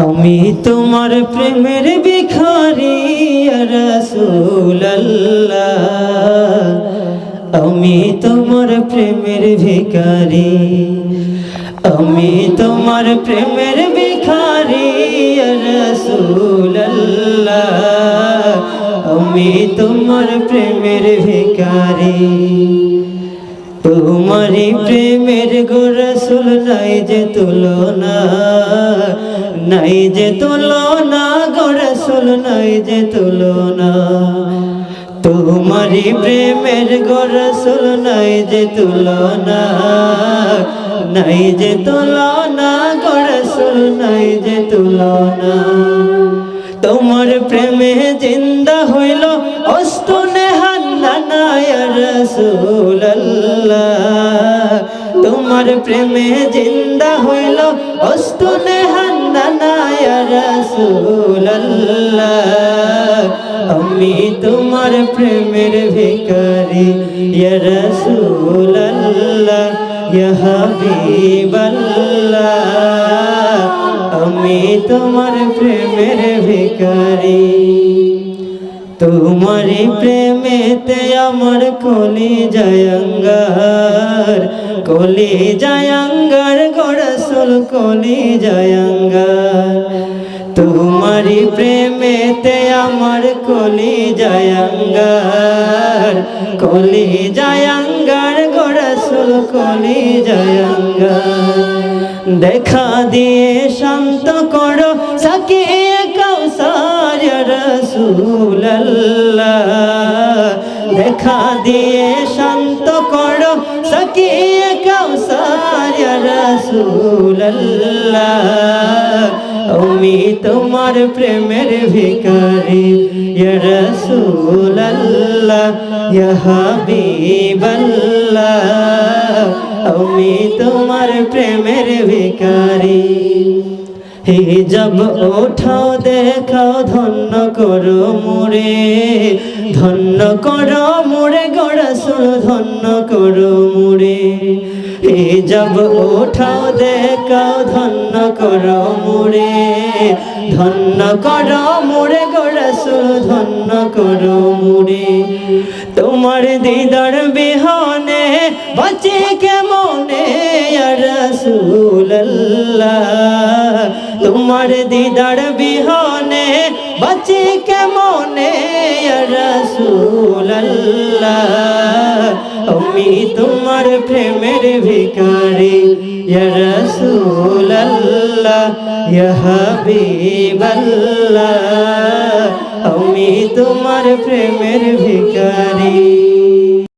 আমি তোমার প্রেমের ভিখারি ইয়া রাসূলুল্লাহ, আমি তোমার প্রেমের ভিখারি, আমি তোমার প্রেমের ভিখারি ইয়া রাসূলুল্লাহ, আমি তোমার প্রেমের ভিখারি। তোমারি প্রেমের গো রাসূল নাই যে তুলনা, নাই যে তুলনা গো রাসূল নাই যে তুলনা। তোমারি প্রেমের গো রাসূল নাই যে তুলনা, নাই যে তুলনা গো রাসূল নাই যে তুলনা। তোমার প্রেমে জিন্দা হইল অস্তুনে হান্নানা ইয়া রাসূলুল্লাহ, তোমার প্রেমে জিন্দা হইল অস্তুনে হান্নানা ইয়া রাসূলুল্লাহ, আমি তোমার প্রেমের ভিখারি ইয়া রাসূলুল্লাহ, ইয়া হাবিবাল্লাহ, আমি তোমার প্রেমের ভিখারি। তোমারি প্রেমেতে আমার কলিজায় অঙ্গার, কলিজায় অঙ্গার গো রাসূল কলিজায় অঙ্গার। তোমারি প্রেমেতে আমার কলিজায় অঙ্গার, কলিজায় অঙ্গার গো রাসূল কলিজায় অঙ্গার। দেখা দিয়ে শান্ত করো সাকিয়ে কাউসার ইয়া রাসূলুল্লাহ, দেখা দিয়ে শান্ত করো সাকিয়ে কাউসার ইয়া রাসূলুল্লাহ, আমি তোমার প্রেমের ভিখারি ইয়া রাসূলুল্লাহ, ইয়া হাবিবাল্লাহ, আমি তোমার প্রেমের ভিখারি। হিজাব ওঠাও দেখাও ধন্য করো মোরে, ধন্য করো মোরে গো রাসূল ধন্য করো মোরে। হিজাব ওঠাও দেখাও ধন্য করো মোরে, ধন্য করো মোরে গো রাসূল ধন্য করো মোরে। তোমার দিদার বিহনে বাঁচি কেমনে ইয়া রাসূলুল্লাহ, তোমার দিদার বিহনে বাঁচি কেমনে ইয়া রাসূলুল্লাহ, আমি তোমার প্রেমের ভিখারি ইয়া রাসূলুল্লাহ, ইয়া হাবিবাল্লাহ, আমি তোমার প্রেমের ভিখারি।